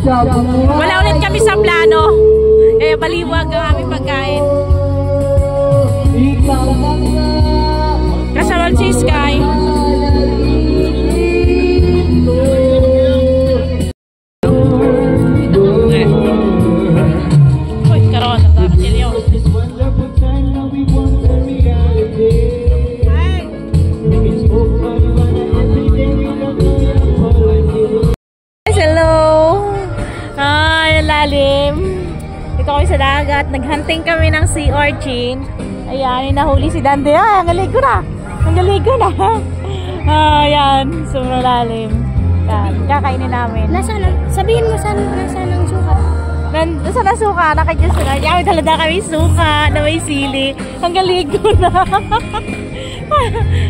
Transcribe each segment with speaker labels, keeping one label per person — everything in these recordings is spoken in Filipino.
Speaker 1: Wala ulit kami sa plano. Baliwag ang aming pagkain. Kasama si Sky. Uy, karoon. Nakakachilyo. Hello. Ay, lalim. Ito kami sa dagat. Naghunting kami ng sea urchin. Ayan, nahuli si Dante. Ay, ang galing ko na. Ang galing ko na. Ayan, sobrang lalim. Yan, kakainin namin.
Speaker 2: Nasaan? Sabihin mo saan nasaan ang suka?
Speaker 1: Nasa na suka? Nakadiyos na. Yan, talaga kami suka na may sili. Ang galing ko na.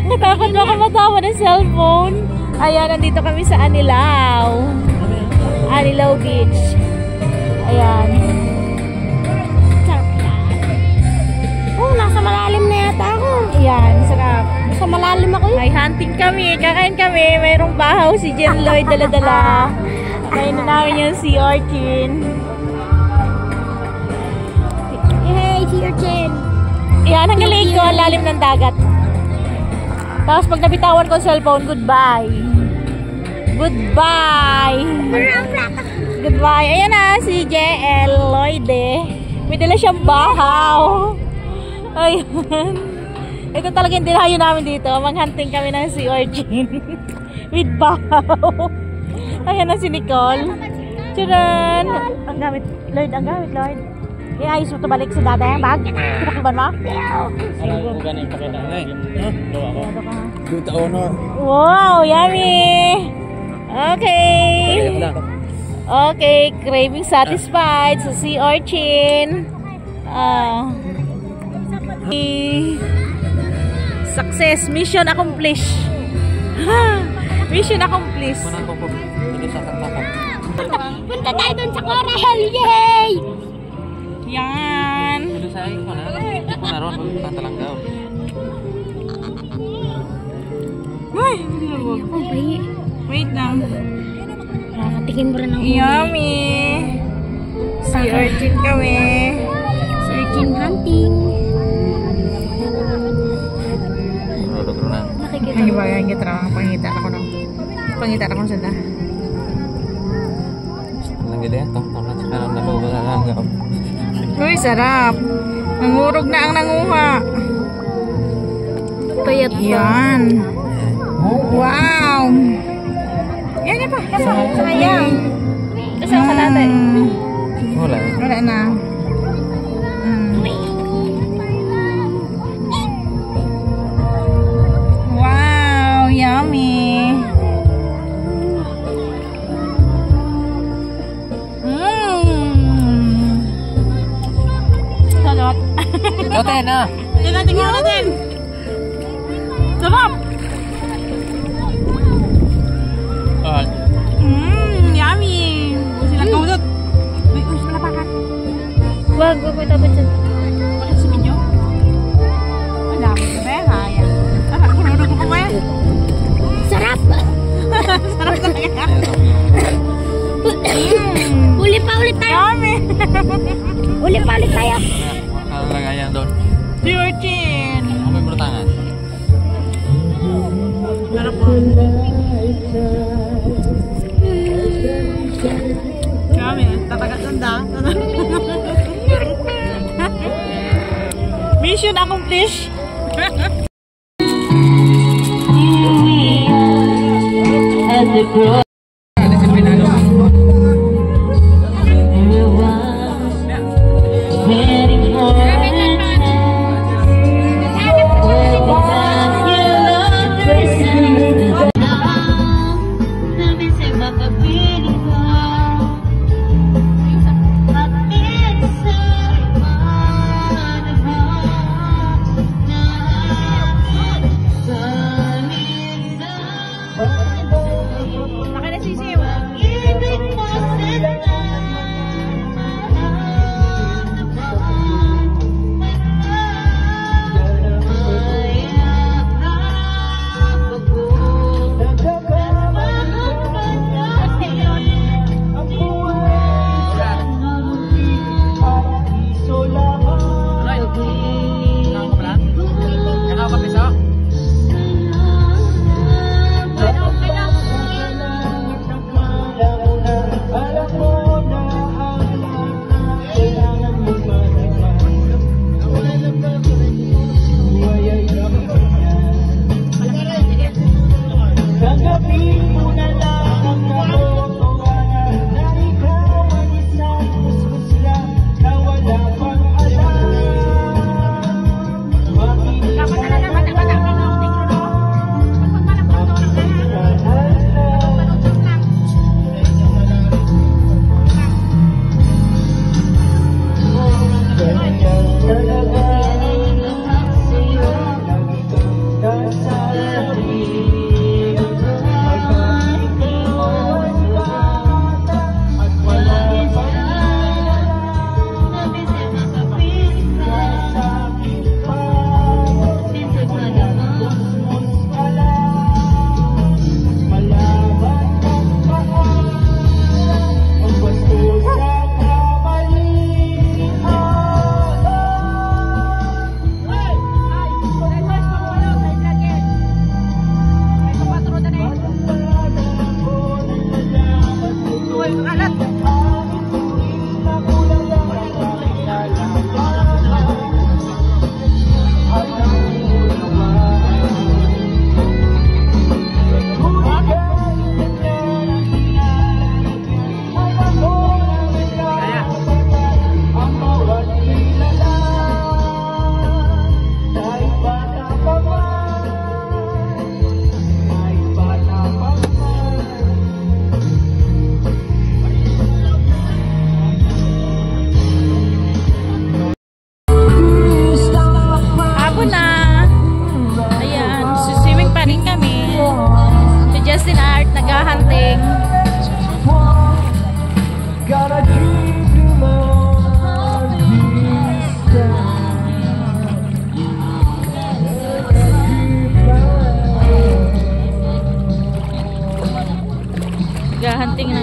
Speaker 1: Natakot na ako matawa ng cellphone. Ayan, nandito kami sa Anilao. Anilao Beach. Ayan.
Speaker 2: Oh, nasa malalim na yata ako.
Speaker 1: Ayan, sarap.
Speaker 2: Nasa malalim ako.
Speaker 1: May hunting kami, kakain kami. Mayroong bahaw si Jen Lloyd dala-dala. Kain na namin yung sea urchin.
Speaker 2: Hey, sea urchin.
Speaker 1: Ayan, ang galing ko. Ang lalim ng dagat. Tapos pag nabitawan ko ang cellphone, goodbye. Goodbye. Goodbye. Ayan na, si JL Lloyd eh. May dala siyang bahaw. Ayan. Ito talaga yung dinayo namin dito. Mag-hunting kami ng sea urchin. With bahaw. Ayan na si Nicole. Tcharan! Ang gamit, Lloyd. Ang gamit, Lloyd. Ayos mo ito balik sa dada yung bag. Pinakiban mo?
Speaker 3: Alam ko ganun yung pakita. Gawa ko. Good honor.
Speaker 1: Wow, yummy! Okay. Okay, craving satisfied sa sea urchin. Success, mission accomplished. Mission accomplished.
Speaker 2: Punta tayo dun sa coral. Yay!
Speaker 1: Yan. Ay, wait lang.
Speaker 2: Nakatikin mo rin ang
Speaker 1: yummy. Sea urchin kami.
Speaker 2: Sea urchin hunting.
Speaker 1: Hindi ba yan kita lang pangita ako ng pangita ako sa da.
Speaker 3: Nang gede tong na sa kanan na lugar.
Speaker 1: Uy, sarap. Nangurog na ang nanguha.
Speaker 2: Payat pa.
Speaker 1: Yan. Wow. Yan pa. Sayang. Kasi ang kalate.
Speaker 3: Wala.
Speaker 1: Wala na. Wow, yummy. Sarap.
Speaker 3: Ote na.
Speaker 1: Tingnan natin. Sarap. Yummy. Silang kaudot. Uy, malapakan.
Speaker 2: Wag may tapat dyan.
Speaker 1: Bakit sa video? Ang dami ka ba? Kaya. Kulurog ko ba?
Speaker 2: Sarap!
Speaker 1: Sarap talaga.
Speaker 2: Uli pa ulit tayo.
Speaker 1: Yummy.
Speaker 2: Uli pa ulit tayo.
Speaker 3: Kalagayan doon.
Speaker 1: Sea urchin.
Speaker 3: May brutangan.
Speaker 1: Sarap po. Yummy. Tatagat tanda. Mission accomplished.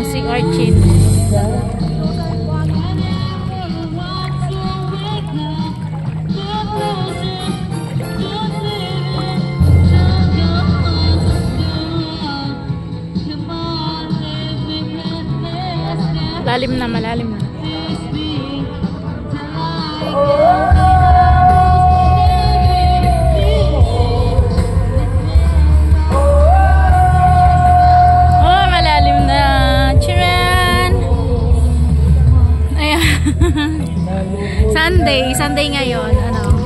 Speaker 1: sea urchin. Malalim na, malalim na. Oh, malalim na. Charan! Ayan. Sunday ngayon. Ano?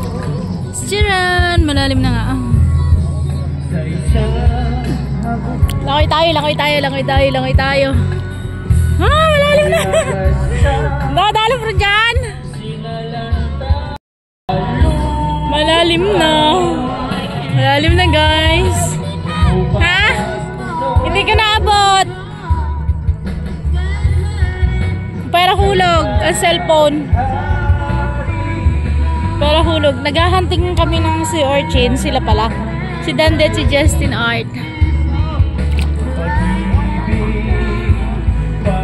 Speaker 1: Charan! Malalim na nga. Langoy tayo. Ah, malalim na. Nadalo bro dyan. Malalim na guys. Ha? Hindi ka naabot. Para hulog ang cellphone. Para hulog. Naghahunting kami ng sea urchin. Sila pala. Si Dandet, si Justin Art.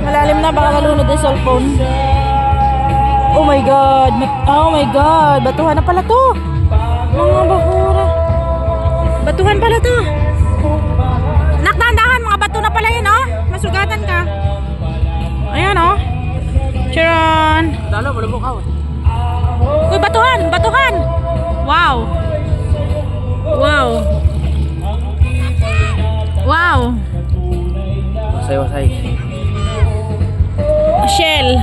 Speaker 1: Malalim na, baka malunod ang cellphone. Oh my god. Batuhan na pala to. Mga bahura. Batuhan pala to. Nakdahan, mga bato na pala yun, oh. Masugatan ka. Ayan, oh. Charon.
Speaker 3: Dalo, wala mo kao.
Speaker 1: Uy, batuhan. Wow.
Speaker 3: Wasay.
Speaker 1: Shell.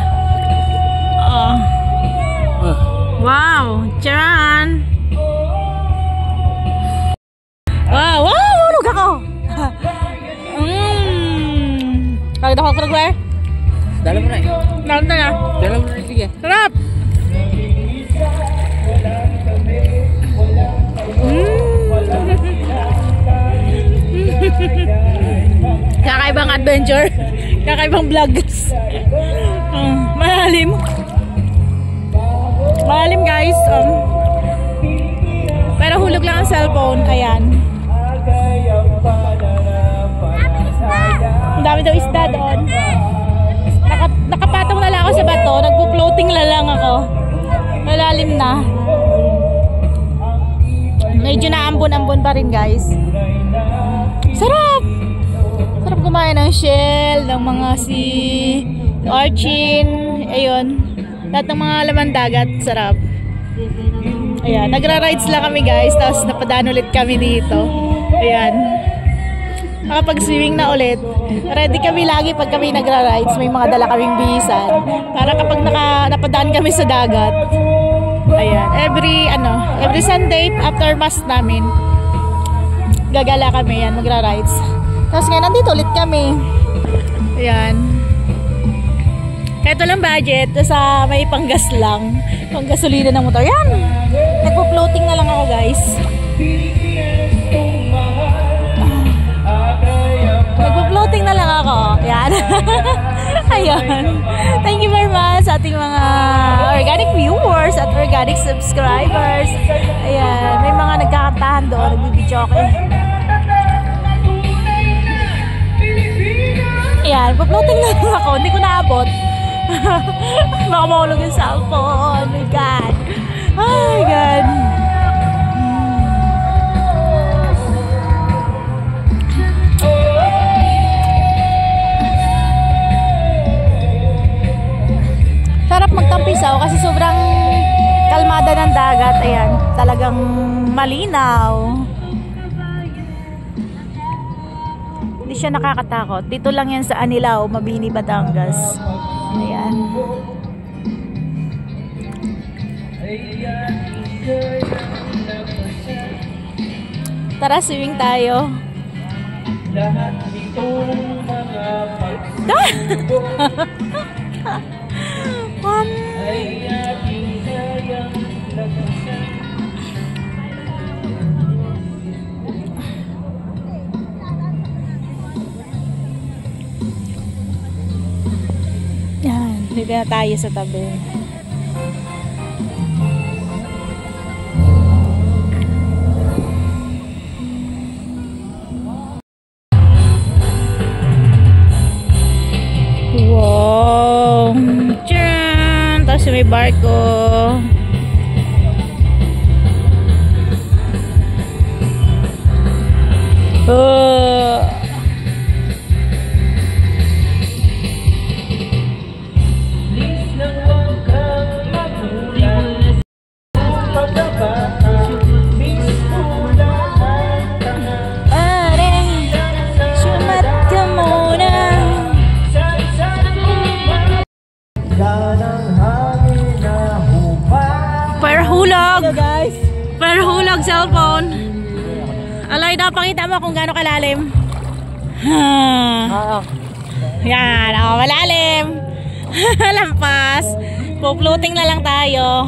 Speaker 1: Oh. Wow, Charon. Wow, hulog ako. Kaya dapat ko nag-wear?
Speaker 3: Dalo mo na eh. Dalo mo na, sige.
Speaker 1: Sarap. Kakaibang adventure. Kakaibang vlogs. Malalim guys. Pero hulog lang ang cellphone. Ayan. Ang dami daw isda doon. Nakapatong na lang ako sa bato. Nagpo-floating na lang ako. Malalim na. Medyo naambon-ambon pa rin guys. Sarap! Sarap kumain ng shell, ng mga sea urchin. Ayun. Lahat ng mga laman dagat. Sarap. Ayan. Nagra-rides lang kami guys. Tapos napadaan ulit kami dito. Ayan. Nakapag-swimming na ulit. Ready kami lagi pag kami nagra-rides. May mga dala kaming bihisan. Para kapag napadaan kami sa dagat. Ayan. Every Sunday after mass namin. Gagala kami yan. Magra-rides. Tapos ngayon nandito ulit kami. Ayan. Kaya ito lang budget. Sa may panggas lang. Panggasolina ng motor. Yan. Nagpo-floating na lang ako guys. Nagpo-floating na lang ako. Yan. Ayan. Thank you very much sa ating mga organic viewers at organic subscribers. Ayan. May mga nagkakantahan doon. Nagbibidyo ako eh. Ayan. Nagpo-floating na lang ako. Hindi ko naabot. Baka mahulog yung cellphone. Oh my God. Oh my God. Sarap magtampisaw kasi sobrang kalmada ng dagat. Ayan, talagang malinaw. Hindi siya nakakatakot. Dito lang yan sa Anilao, Mabini, Batangas. Ayan. Tara, swimming tayo. Yan, dito na tayo sa tabi. may barko. Perhulog cellphone. Alay daw, pakita mo kung gaano kalalim. Yan, oh, malalim. Lampas. Po-floating na lang tayo.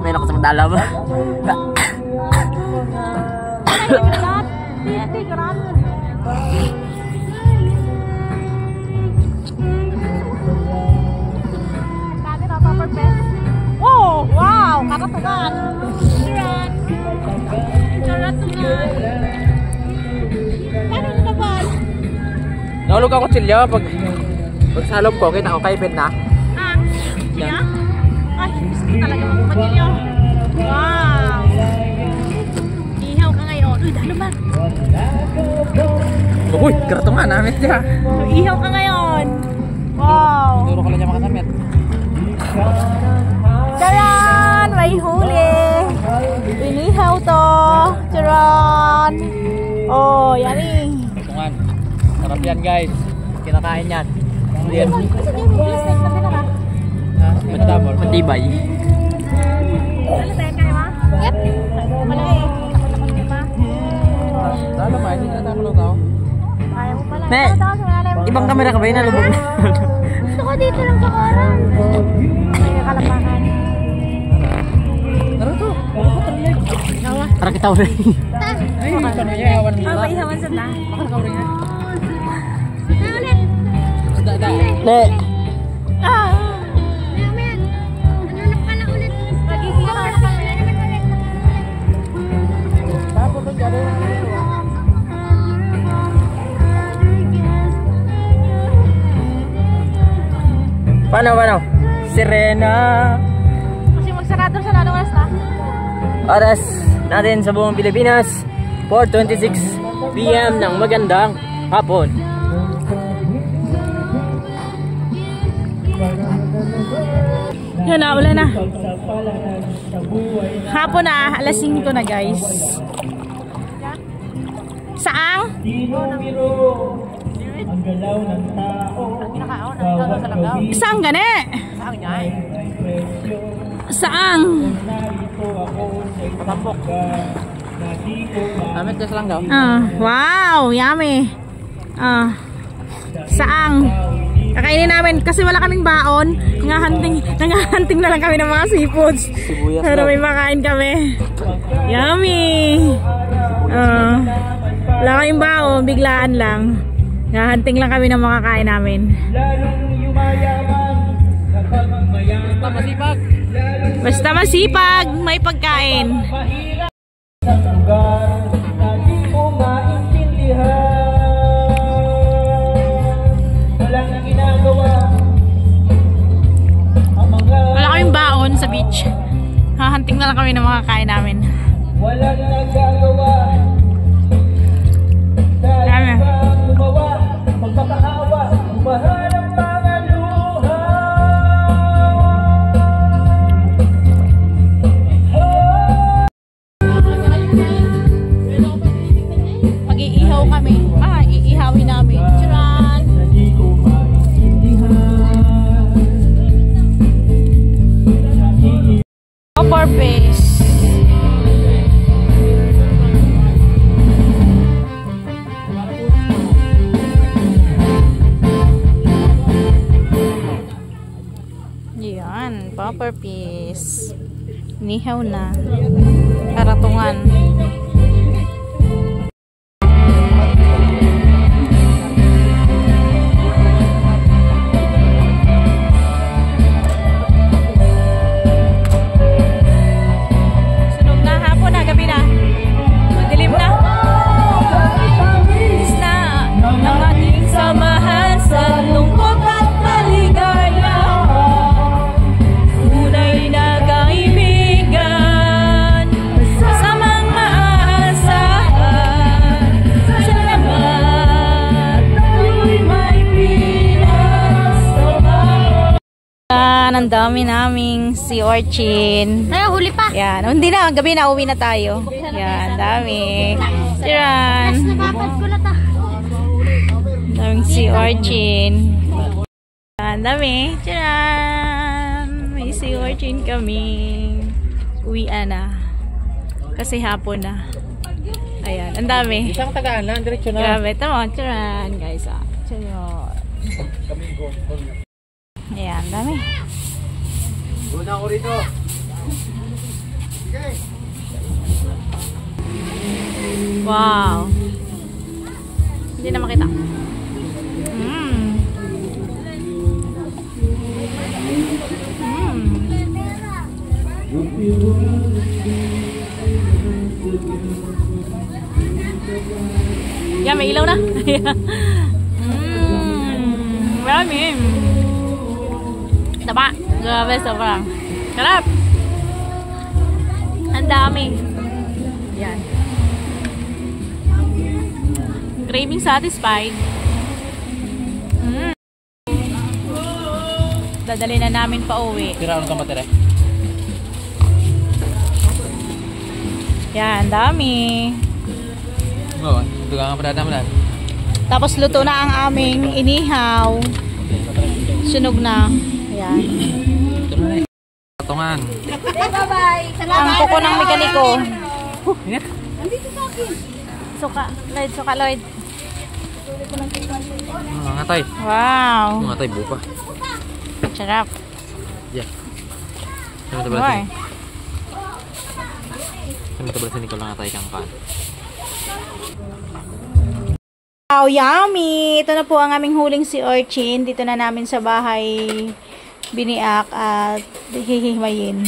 Speaker 3: May ako sa madalaw.
Speaker 1: Oh, wow, karatugan. Karatugan. Paano na ba?
Speaker 3: Nahulog ako silyo pag salog ko, kita ko kaipit na.
Speaker 1: Ah, yeah? Ay, gusto talaga magpagilyo. Wow. Ihaw ka ngayon. Uy, dalo ba?
Speaker 3: Uy, karatungan namin siya.
Speaker 1: Ihaw ka ngayon. Wow.
Speaker 3: Turo ko lang niya makasamit.
Speaker 1: Charan! May huli. Inihaw to. Charan! Oh, yummy.
Speaker 3: Karatungan. Sarap yan guys. Kinakain yan. Yan. Matibay.
Speaker 1: Yep. Malaki.
Speaker 3: Lalo ba? Hindi na tayo tao.
Speaker 1: Kaya mo pala.
Speaker 3: Me, ibang kamera ka ba yun? Nalubog na.
Speaker 2: Gusto ko dito lang sa koran.
Speaker 1: May kakalapakan.
Speaker 3: Tara to. Tara kita ulit. Ay, paano niya? Ihawan mo ba?
Speaker 1: Ihawan sa ta.
Speaker 3: Baka nakaurin niya.
Speaker 2: Ulit.
Speaker 3: Le.
Speaker 1: Ah!
Speaker 2: Amen. Nanunok ka na ulit.
Speaker 1: Mag-ihaw na kami.
Speaker 3: Tapos ang gano'n. Paano? Sirena.
Speaker 1: Kasi magsarado sa lalong oras na.
Speaker 3: Oras natin sa buong Pilipinas 4:26 PM ng magandang hapon.
Speaker 1: Yan na, ulan na. Hapon na, alas 5 na guys. Saang? Saang gani? Saang?
Speaker 3: Amit ka lang daw.
Speaker 1: Wow, yummy. Saang? Kakainin namin kasi wala kaming baon. Nangahanting na lang kami ng mga seafoods.
Speaker 3: Sibuyas
Speaker 1: Pero
Speaker 3: lang.
Speaker 1: may makain kami. Yummy. Wala kaming baon, biglaan lang. Nangahanting lang kami ng mga kain namin.
Speaker 3: Masipag.
Speaker 1: Basta masipag, may pagkain. Wala kaming baon sa beach. Hahanting na lang kami ng mga kain namin.
Speaker 3: Walang nagagawa.
Speaker 1: Dami.
Speaker 3: Gumawa, magpapaawa, umahal ang mga luha.
Speaker 1: Mag-iihaw kami. Iihawin namin. Charan! Upper base. Yan, popper piece. Nihaw na. Karatungan. Sunog na hapon na, gabi ang dami naming sea urchin.
Speaker 2: Ay, huli pa.
Speaker 1: Yan. Hindi na, gabi na, uwi na tayo. Yan, dami. Tiran.
Speaker 2: Napapad ko na ta.
Speaker 1: Daming sea urchin. Yan, dami. Tiran. May sea urchin kami. Uwian na. Kasi hapon na. Ayan, ang dami.
Speaker 3: Isang tagaan lang, diretso na.
Speaker 1: Grabe, tama. Tiran, guys. Tiran. Ayan, dami.
Speaker 3: Una ako rito.
Speaker 1: Wow. Hindi na makita. Yan, may ilaw na. Marami. Taba. Grabe, sobrang. Sarap. Ang dami. Yan. Craving satisfied. Dadali na namin pa uwi.
Speaker 3: Tiraon ka matire.
Speaker 1: Yan, dami.
Speaker 3: Oo, dugang ka pa naman.
Speaker 1: Tapos luto na ang aming inihaw. Sunog na. Ayan.
Speaker 3: Patungan.
Speaker 2: Bye-bye.
Speaker 1: Ang kuko ng mekaniko.
Speaker 3: Ingat.
Speaker 1: Suka. Lloyd, suka Lloyd.
Speaker 3: Mga tay.
Speaker 1: Wow.
Speaker 3: Mga tay buka.
Speaker 1: Sarap.
Speaker 3: Yeah. Sama tabla
Speaker 1: Boy.
Speaker 3: sini. Sama tabla sini kalau nga tay kang pan.
Speaker 1: Wow, yummy! Ito na po ang aming huling sea urchin. Dito na namin sa bahay biniak at hihimayin.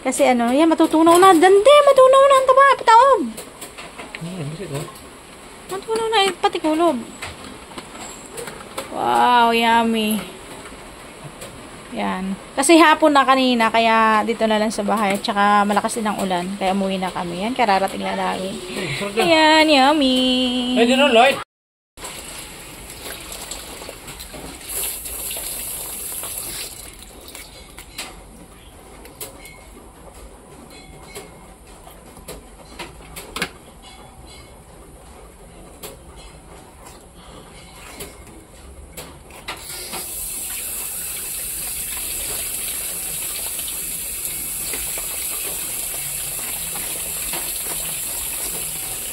Speaker 1: Kasi ano, yan, matutunaw na. Dande, matunaw na ang taba. Pataob. Matunaw na, pati kulob. Wow, yummy. Yan. Kasi hapon na kanina, kaya dito na lang sa bahay. At saka malakas din ang ulan. Kaya umuwi na kami. Yan, kararating na namin. Ayan, yummy.
Speaker 3: Pwede nun, Lloyd.